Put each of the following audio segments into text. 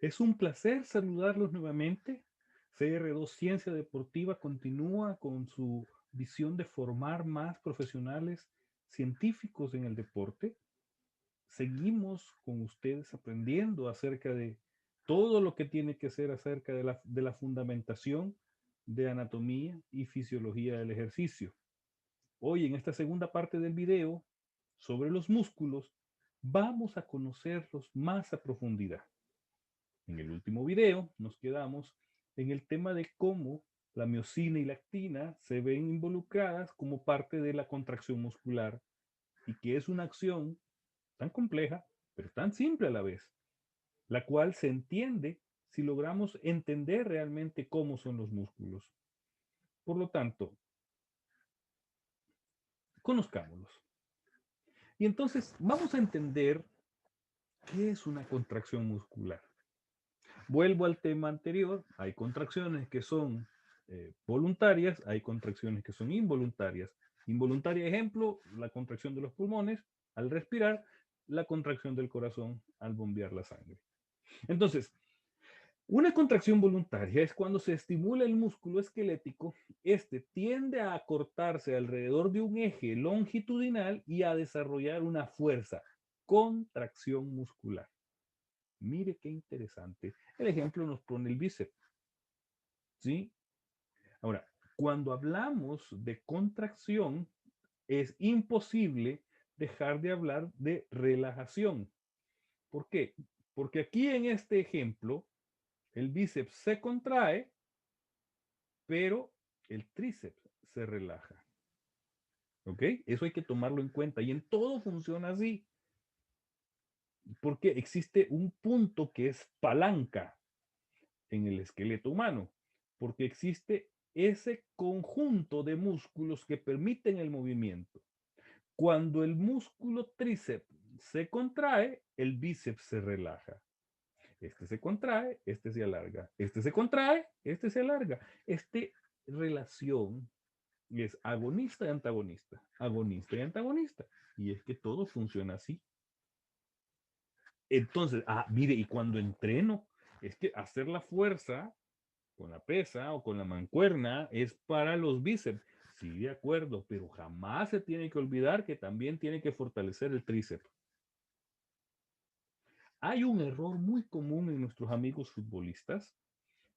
Es un placer saludarlos nuevamente. CR2 Ciencia Deportiva continúa con su visión de formar más profesionales científicos en el deporte. Seguimos con ustedes aprendiendo acerca de todo lo que tiene que ser acerca de la fundamentación de anatomía y fisiología del ejercicio. Hoy, en esta segunda parte del video sobre los músculos, vamos a conocerlos más a profundidad. En el último video nos quedamos en el tema de cómo la miosina y la actina se ven involucradas como parte de la contracción muscular y que es una acción tan compleja, pero tan simple a la vez, la cual se entiende si logramos entender realmente cómo son los músculos. Por lo tanto, conozcámoslos. Y entonces vamos a entender qué es una contracción muscular. Vuelvo al tema anterior, hay contracciones que son voluntarias, hay contracciones que son involuntarias. Involuntaria, ejemplo, la contracción de los pulmones al respirar, la contracción del corazón al bombear la sangre. Entonces, una contracción voluntaria es cuando se estimula el músculo esquelético, este tiende a acortarse alrededor de un eje longitudinal y a desarrollar una fuerza, contracción muscular. Mire qué interesante. El ejemplo nos pone el bíceps, ¿sí? Ahora, cuando hablamos de contracción, es imposible dejar de hablar de relajación. ¿Por qué? Porque aquí en este ejemplo, el bíceps se contrae, pero el tríceps se relaja. ¿Ok? Eso hay que tomarlo en cuenta. Y en todo funciona así. Porque existe un punto que es palanca en el esqueleto humano, porque existe ese conjunto de músculos que permiten el movimiento. Cuando el músculo tríceps se contrae, el bíceps se relaja. Este se contrae, este se alarga. Este se contrae, este se alarga. Esta relación es agonista y antagonista, agonista y antagonista. Y es que todo funciona así. Entonces, mire, y cuando entreno, es que hacer la fuerza con la pesa o con la mancuerna es para los bíceps. Sí, de acuerdo, pero jamás se tiene que olvidar que también tiene que fortalecer el tríceps. Hay un error muy común en nuestros amigos futbolistas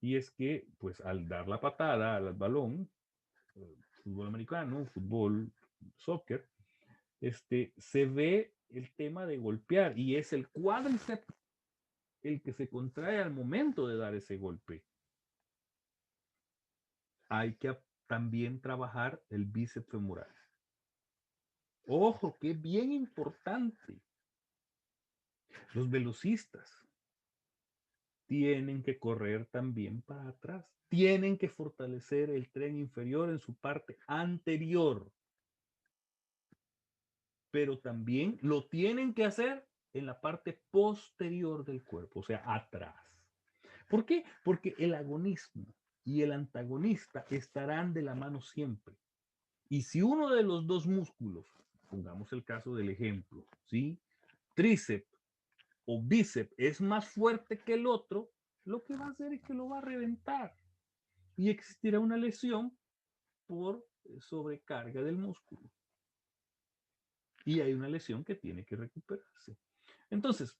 y es que, pues, al dar la patada al balón, fútbol americano, fútbol, soccer, se ve el tema de golpear y es el cuádriceps el que se contrae al momento de dar ese golpe. Hay que también trabajar el bíceps femoral. Ojo, que es bien importante. Los velocistas tienen que correr también para atrás. Tienen que fortalecer el tren inferior en su parte anterior. Pero también lo tienen que hacer en la parte posterior del cuerpo, o sea, atrás. ¿Por qué? Porque el agonismo y el antagonista estarán de la mano siempre. Y si uno de los dos músculos, pongamos el caso del ejemplo, ¿sí? Tríceps o bíceps es más fuerte que el otro, lo que va a hacer es que lo va a reventar y existirá una lesión por sobrecarga del músculo. Y hay una lesión que tiene que recuperarse. Entonces,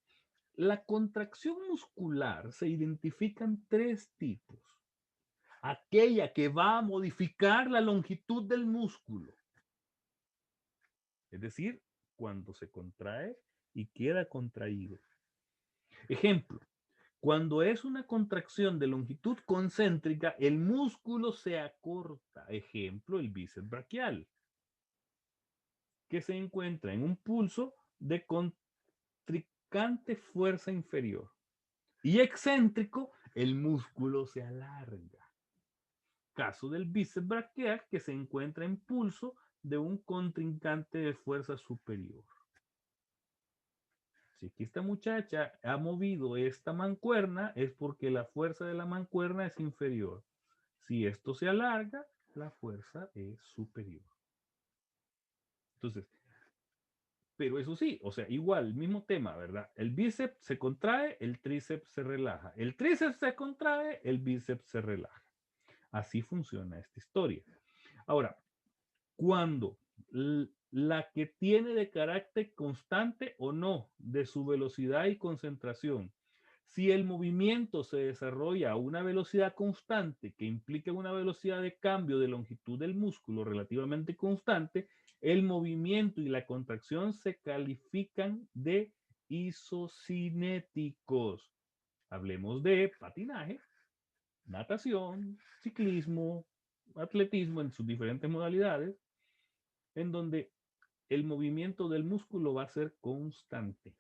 la contracción muscular se identifica en tres tipos. Aquella que va a modificar la longitud del músculo, es decir, cuando se contrae y queda contraído. Ejemplo, cuando es una contracción de longitud concéntrica, el músculo se acorta. Ejemplo, el bíceps braquial, que se encuentra en un pulso de contrincante fuerza inferior. Y excéntrico, el músculo se alarga. Caso del bíceps braquial, que se encuentra en pulso de un contrincante de fuerza superior. Si aquí esta muchacha ha movido esta mancuerna, es porque la fuerza de la mancuerna es inferior. Si esto se alarga, la fuerza es superior. Entonces, Pero eso sí, o sea, igual, el mismo tema, ¿verdad? El bíceps se contrae, el tríceps se relaja. El tríceps se contrae, el bíceps se relaja. Así funciona esta historia. Ahora, cuando la que tiene de carácter constante o no de su velocidad y concentración, si el movimiento se desarrolla a una velocidad constante que implica una velocidad de cambio de longitud del músculo relativamente constante, el movimiento y la contracción se califican de isocinéticos. Hablemos de patinaje, natación, ciclismo, atletismo en sus diferentes modalidades, en donde el movimiento del músculo va a ser constante.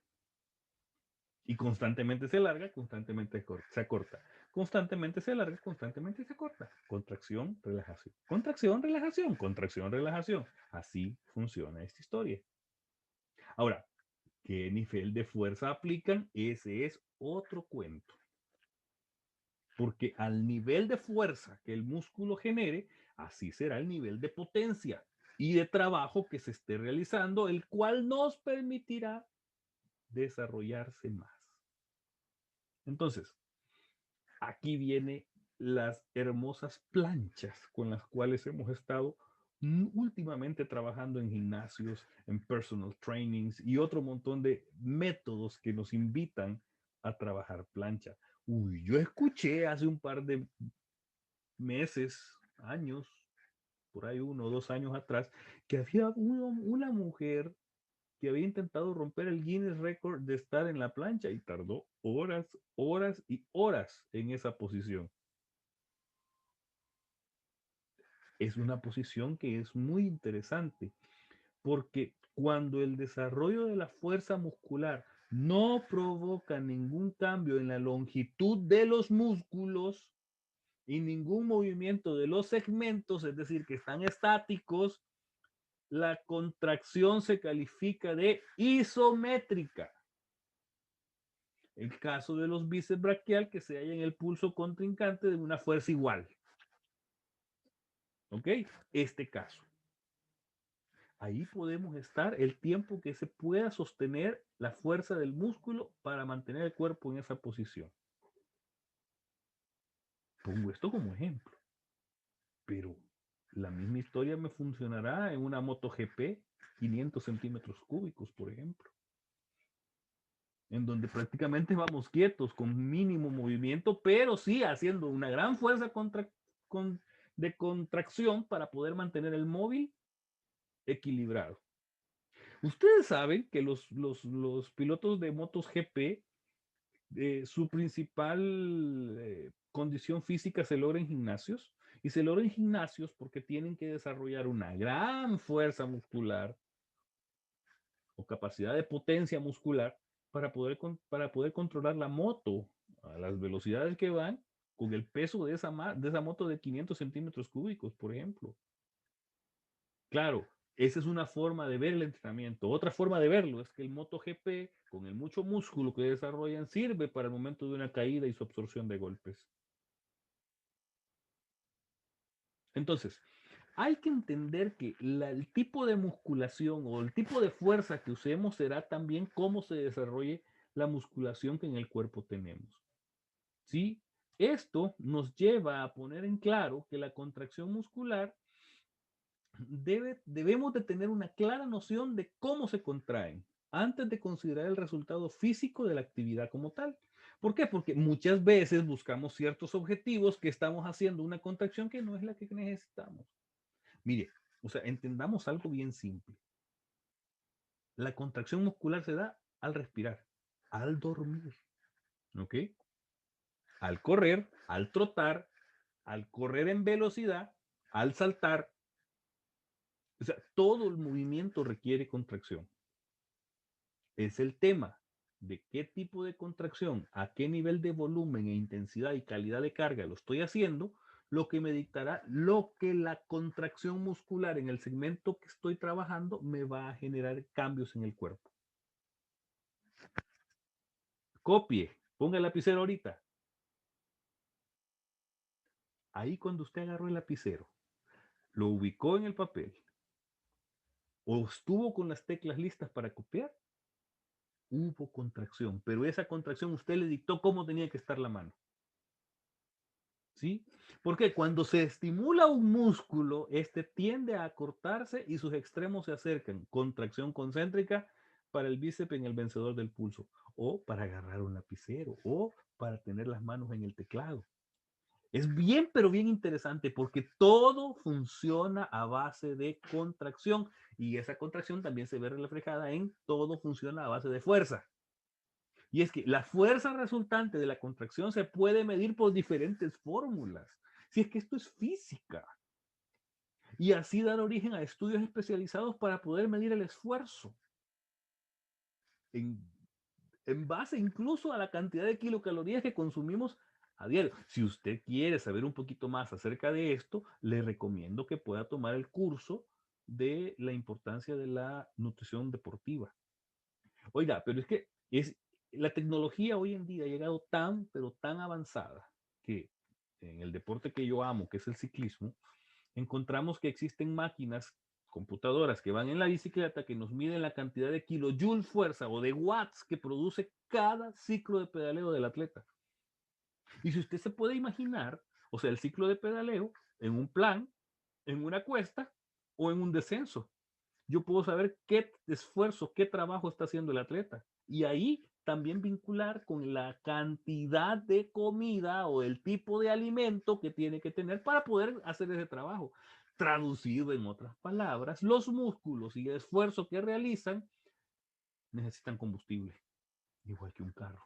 Y constantemente se alarga, constantemente se acorta. Constantemente se alarga, constantemente se acorta. Contracción, relajación. Contracción, relajación. Contracción, relajación. Así funciona esta historia. Ahora, ¿qué nivel de fuerza aplican? Ese es otro cuento. Porque al nivel de fuerza que el músculo genere, así será el nivel de potencia y de trabajo que se esté realizando, el cual nos permitirá desarrollarse más. Entonces, aquí vienen las hermosas planchas con las cuales hemos estado últimamente trabajando en gimnasios, en personal trainings y otro montón de métodos que nos invitan a trabajar plancha. Uy, yo escuché hace un par de meses, años, por ahí 1 o 2 años atrás, que había una mujer que había intentado romper el Guinness Record de estar en la plancha y tardó horas, horas y horas en esa posición. Es una posición que es muy interesante porque cuando el desarrollo de la fuerza muscular no provoca ningún cambio en la longitud de los músculos y ningún movimiento de los segmentos, es decir, que están estáticos, la contracción se califica de isométrica. El caso de los bíceps braquial que se halla en el pulso contrincante de una fuerza igual. ¿Ok? Este caso. Ahí podemos estar el tiempo que se pueda sostener la fuerza del músculo para mantener el cuerpo en esa posición. Pongo esto como ejemplo. Pero la misma historia me funcionará en una MotoGP 500 centímetros cúbicos, por ejemplo. En donde prácticamente vamos quietos, con mínimo movimiento, pero sí haciendo una gran fuerza de contracción para poder mantener el móvil equilibrado. Ustedes saben que los pilotos de MotoGP, su principal condición física se logra en gimnasios, y se logra en gimnasios porque tienen que desarrollar una gran fuerza muscular o capacidad de potencia muscular para poder controlar la moto a las velocidades que van con el peso de esa moto de 500 centímetros cúbicos, por ejemplo. Claro, esa es una forma de ver el entrenamiento. Otra forma de verlo es que el MotoGP, con el mucho músculo que desarrollan, sirve para el momento de una caída y su absorción de golpes. Entonces, hay que entender que el tipo de musculación o el tipo de fuerza que usemos será también cómo se desarrolle la musculación que en el cuerpo tenemos. ¿Sí? Esto nos lleva a poner en claro que la contracción muscular debemos de tener una clara noción de cómo se contraen antes de considerar el resultado físico de la actividad como tal. ¿Por qué? Porque muchas veces buscamos ciertos objetivos que estamos haciendo una contracción que no es la que necesitamos. Mire, o sea, entendamos algo bien simple. La contracción muscular se da al respirar, al dormir, ¿ok? Al correr, al trotar, al correr en velocidad, al saltar. O sea, todo el movimiento requiere contracción. Es el tema de qué tipo de contracción, a qué nivel de volumen e intensidad y calidad de carga lo estoy haciendo, lo que me dictará lo que la contracción muscular en el segmento que estoy trabajando me va a generar cambios en el cuerpo. Copie, ponga el lapicero ahorita. Ahí cuando usted agarró el lapicero, lo ubicó en el papel, o estuvo con las teclas listas para copiar, hubo contracción, pero esa contracción usted le dictó cómo tenía que estar la mano. ¿Sí? Porque cuando se estimula un músculo, este tiende a acortarse y sus extremos se acercan. Contracción concéntrica para el bíceps en el vencedor del pulso, o para agarrar un lapicero, o para tener las manos en el teclado. Es bien, pero bien interesante porque todo funciona a base de contracción y esa contracción también se ve reflejada en todo funciona a base de fuerza. Y es que la fuerza resultante de la contracción se puede medir por diferentes fórmulas. Si es que esto es física. Y así dar origen a estudios especializados para poder medir el esfuerzo. En, en base incluso a la cantidad de kilocalorías que consumimos a diario. Si usted quiere saber un poquito más acerca de esto, le recomiendo que pueda tomar el curso de la importancia de la nutrición deportiva. Oiga, pero es que la tecnología hoy en día ha llegado tan, pero tan avanzada que en el deporte que yo amo, que es el ciclismo, encontramos que existen máquinas, computadoras que van en la bicicleta que nos miden la cantidad de kilojoule fuerza o de watts que produce cada ciclo de pedaleo del atleta. Y si usted se puede imaginar, o sea, el ciclo de pedaleo en un plan, en una cuesta o en un descenso, yo puedo saber qué esfuerzo, qué trabajo está haciendo el atleta. Y ahí también vincular con la cantidad de comida o el tipo de alimento que tiene que tener para poder hacer ese trabajo. Traducido en otras palabras, los músculos y el esfuerzo que realizan necesitan combustible, igual que un carro.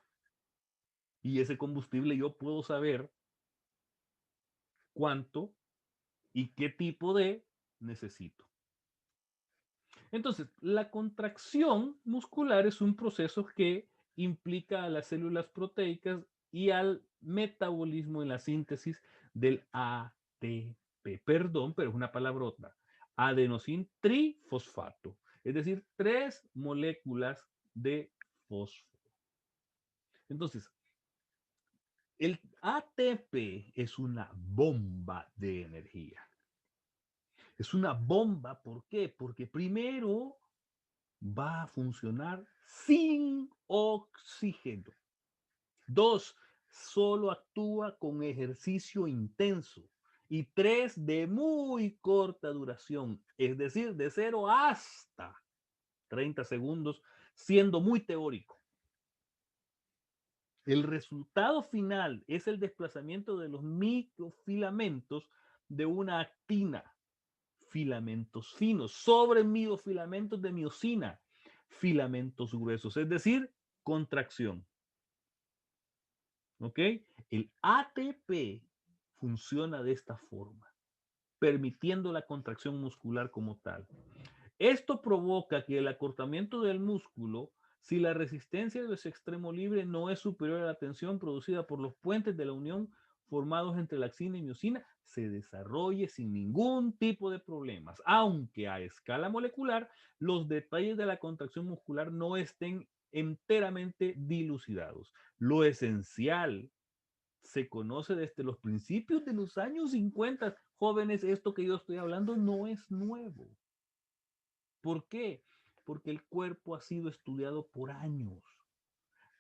Y ese combustible yo puedo saber cuánto y qué tipo de necesito. Entonces, la contracción muscular es un proceso que implica a las células proteicas y al metabolismo en la síntesis del ATP. Perdón, pero es una palabrota. Adenosín trifosfato. Es decir, 3 moléculas de fósforo. Entonces, el ATP es una bomba de energía. Es una bomba, ¿por qué? Porque primero va a funcionar sin oxígeno. 2, solo actúa con ejercicio intenso. Y 3, de muy corta duración, es decir, de 0 hasta 30 segundos, siendo muy teórico. El resultado final es el desplazamiento de los microfilamentos de una actina, filamentos finos, sobre miofilamentos de miosina, filamentos gruesos, es decir, contracción. ¿Ok? El ATP funciona de esta forma, permitiendo la contracción muscular como tal. Esto provoca que el acortamiento del músculo, si la resistencia de su extremo libre no es superior a la tensión producida por los puentes de la unión formados entre la axina y miosina, se desarrolle sin ningún tipo de problemas, aunque a escala molecular los detalles de la contracción muscular no estén enteramente dilucidados. Lo esencial se conoce desde los principios de los años 50. Jóvenes, esto que yo estoy hablando no es nuevo. ¿Por qué? Porque el cuerpo ha sido estudiado por años,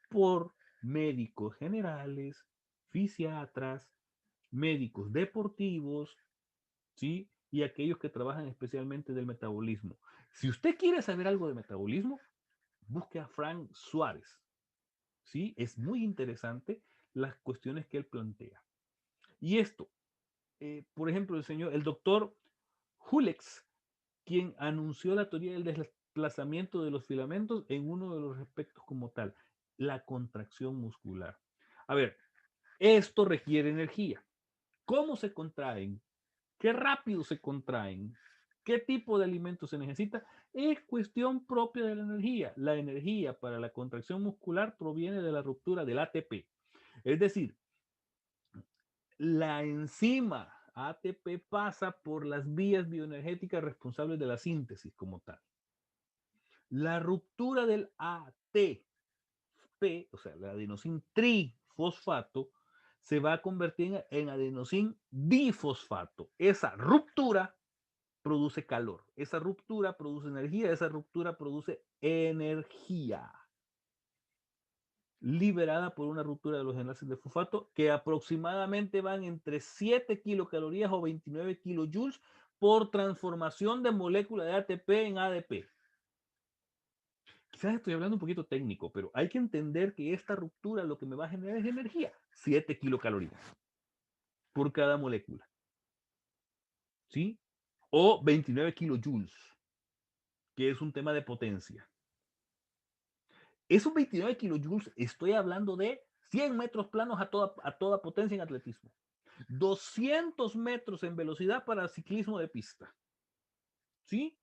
por médicos generales, fisiatras, médicos deportivos, ¿sí? Y aquellos que trabajan especialmente del metabolismo. Si usted quiere saber algo de metabolismo, busque a Frank Suárez, ¿sí? Es muy interesante las cuestiones que él plantea. Y esto, por ejemplo, el doctor Hulex, quien anunció la teoría del desplazamiento de los filamentos en uno de los aspectos como tal, la contracción muscular. A ver, esto requiere energía. ¿Cómo se contraen? ¿Qué rápido se contraen? ¿Qué tipo de alimento se necesita? Es cuestión propia de la energía. La energía para la contracción muscular proviene de la ruptura del ATP. Es decir, la enzima ATP pasa por las vías bioenergéticas responsables de la síntesis como tal. La ruptura del ATP, o sea, el adenosín trifosfato, se va a convertir en adenosín difosfato. Esa ruptura produce calor. Esa ruptura produce energía, esa ruptura produce energía liberada por una ruptura de los enlaces de fosfato que aproximadamente van entre 7 kilocalorías o 29 kilojoules por transformación de molécula de ATP en ADP. Quizás estoy hablando un poquito técnico, pero hay que entender que esta ruptura lo que me va a generar es energía. 7 kilocalorías por cada molécula. ¿Sí? O 29 kilojoules, que es un tema de potencia. Esos 29 kilojoules, estoy hablando de 100 metros planos a toda potencia en atletismo. 200 metros en velocidad para ciclismo de pista. ¿Sí?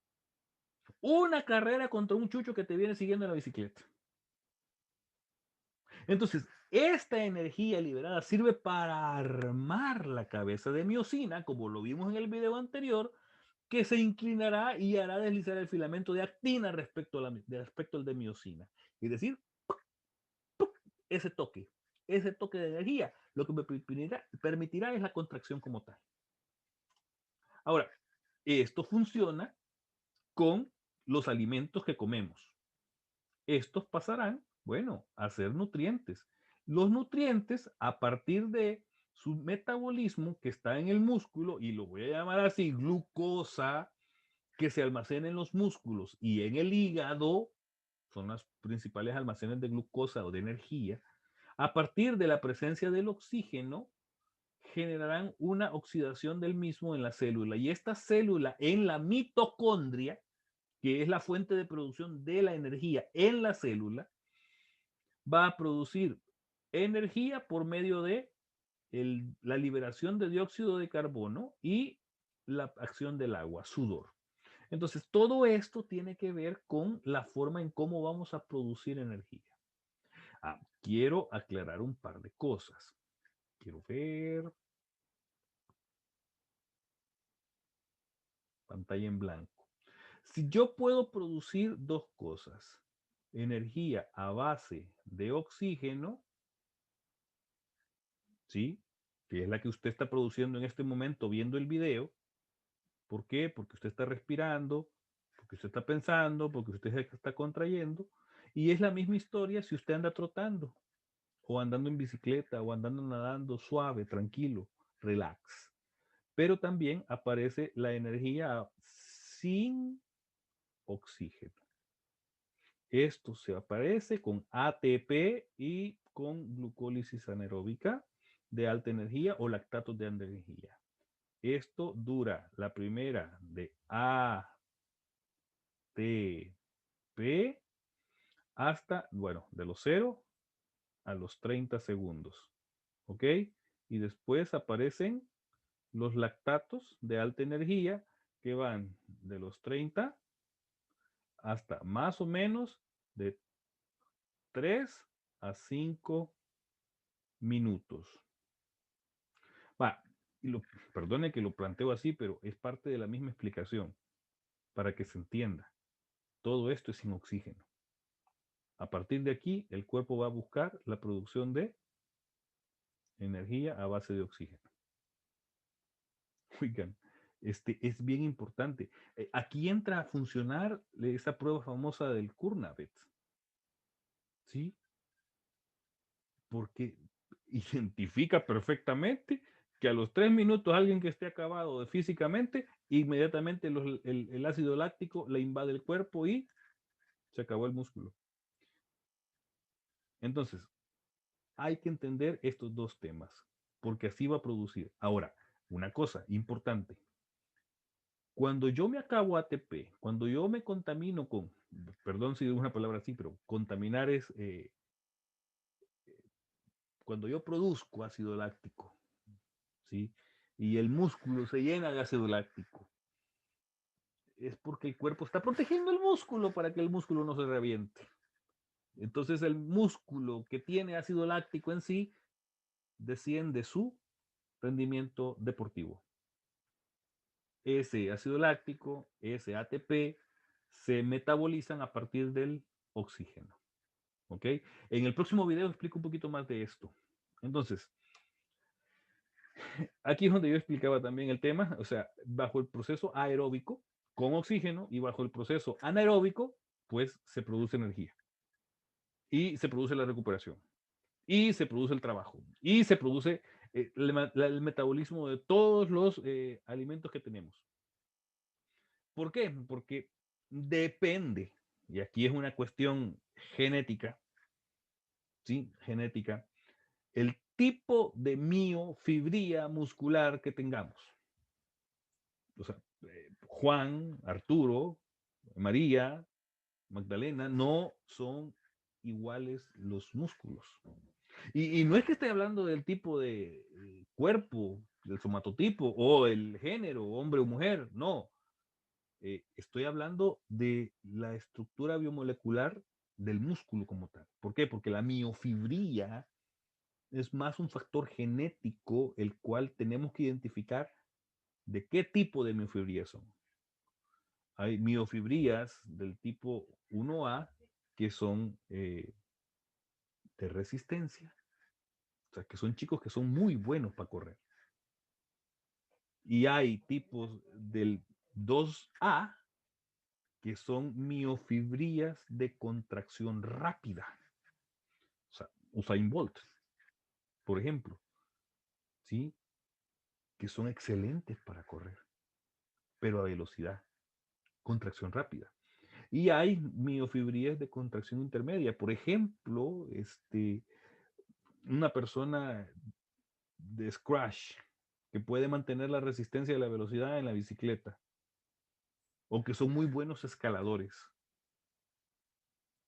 Una carrera contra un chucho que te viene siguiendo en la bicicleta. Entonces, esta energía liberada sirve para armar la cabeza de miosina, como lo vimos en el video anterior, que se inclinará y hará deslizar el filamento de actina respecto al de miosina. Es decir, ese toque de energía, lo que me permitirá es la contracción como tal. Ahora, esto funciona con los alimentos que comemos. Estos pasarán, bueno, a ser nutrientes. Los nutrientes, a partir de su metabolismo que está en el músculo, y lo voy a llamar así, glucosa, que se almacena en los músculos y en el hígado, son las principales almacenes de glucosa o de energía, a partir de la presencia del oxígeno, generarán una oxidación del mismo en la célula. Y esta célula en la mitocondria, que es la fuente de producción de la energía en la célula, va a producir energía por medio de la liberación de dióxido de carbono y la acción del agua, sudor. Entonces, todo esto tiene que ver con la forma en cómo vamos a producir energía. Quiero aclarar un par de cosas. Quiero ver. Pantalla en blanco. Si yo puedo producir dos cosas, energía a base de oxígeno, ¿sí? Que es la que usted está produciendo en este momento viendo el video. ¿Por qué? Porque usted está respirando, porque usted está pensando, porque usted se está contrayendo. Y es la misma historia si usted anda trotando, o andando en bicicleta, o andando nadando suave, tranquilo, relax. Pero también aparece la energía sin oxígeno. Esto se aparece con ATP y con glucólisis anaeróbica de alta energía o lactatos de energía. Esto dura la primera de ATP hasta, bueno, de los 0 a los 30 segundos. ¿Ok? Y después aparecen los lactatos de alta energía que van de los 30 hasta más o menos de 3 a 5 minutos. Va, perdone que lo planteo así, pero es parte de la misma explicación para que se entienda. Todo esto es sin oxígeno. A partir de aquí, el cuerpo va a buscar la producción de energía a base de oxígeno. Oigan, es bien importante. Aquí entra a funcionar esa prueba famosa del Kurnavet. ¿Sí? Porque identifica perfectamente que a los 3 minutos alguien que esté acabado físicamente, inmediatamente el ácido láctico le invade el cuerpo y se acabó el músculo. Entonces, hay que entender estos dos temas, porque así va a producir. Ahora, una cosa importante. Cuando yo me acabo ATP, cuando yo me contamino con, perdón si digo una palabra así, pero contaminar es cuando yo produzco ácido láctico, ¿sí? Y el músculo se llena de ácido láctico. Es porque el cuerpo está protegiendo el músculo para que el músculo no se reviente. Entonces el músculo que tiene ácido láctico en sí desciende su rendimiento deportivo. Ese ácido láctico, ese ATP, se metabolizan a partir del oxígeno. ¿Ok? En el próximo video explico un poquito más de esto. Entonces, Aquí es donde yo explicaba también el tema, o sea, bajo el proceso aeróbico con oxígeno y bajo el proceso anaeróbico, pues se produce energía y se produce la recuperación y se produce el trabajo y se produce el metabolismo de todos los alimentos que tenemos. ¿Por qué? Porque depende, y aquí es una cuestión genética, ¿sí? Genética, el tipo de miofibría muscular que tengamos. O sea, Juan, Arturo, María, Magdalena, no son iguales los músculos. Y no es que esté hablando del tipo de cuerpo, del somatotipo o el género, hombre o mujer, no. Estoy hablando de la estructura biomolecular del músculo como tal. ¿Por qué? Porque la miofibría es más un factor genético el cual tenemos que identificar de qué tipo de miofibría son. Hay miofibrías del tipo 1A que son de resistencia, o sea, que son chicos que son muy buenos para correr. Y hay tipos del 2A que son miofibrías de contracción rápida. O sea, Usain Bolt, por ejemplo, ¿sí? Que son excelentes para correr, pero a velocidad, contracción rápida. Y hay miofibrías de contracción intermedia. Por ejemplo, una persona de Scratch que puede mantener la resistencia de la velocidad en la bicicleta o que son muy buenos escaladores.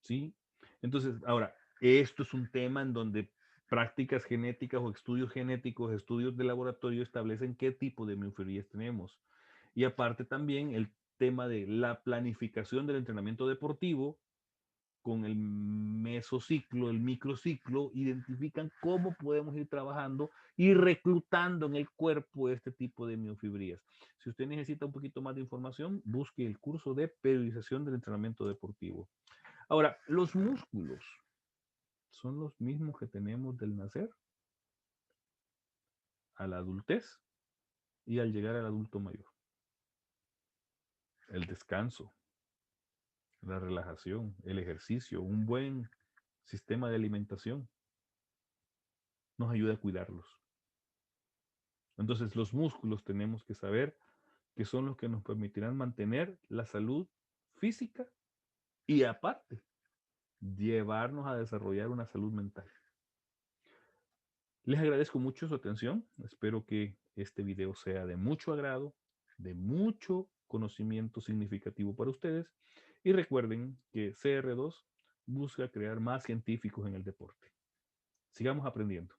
¿Sí? Entonces, ahora, esto es un tema en donde prácticas genéticas o estudios genéticos, estudios de laboratorio establecen qué tipo de miofibrías tenemos. Y aparte también el tema de la planificación del entrenamiento deportivo con el mesociclo, el microciclo, identifican cómo podemos ir trabajando y reclutando en el cuerpo este tipo de miofibrías. Si usted necesita un poquito más de información, busque el curso de periodización del entrenamiento deportivo. Ahora, los músculos son los mismos que tenemos del nacer a la adultez y al llegar al adulto mayor. El descanso, la relajación, el ejercicio, un buen sistema de alimentación nos ayuda a cuidarlos. Entonces, los músculos tenemos que saber que son los que nos permitirán mantener la salud física y aparte, llevarnos a desarrollar una salud mental. Les agradezco mucho su atención. Espero que este video sea de mucho agrado, de mucho conocimiento significativo para ustedes. Y recuerden que CR2 busca crear más científicos en el deporte. Sigamos aprendiendo.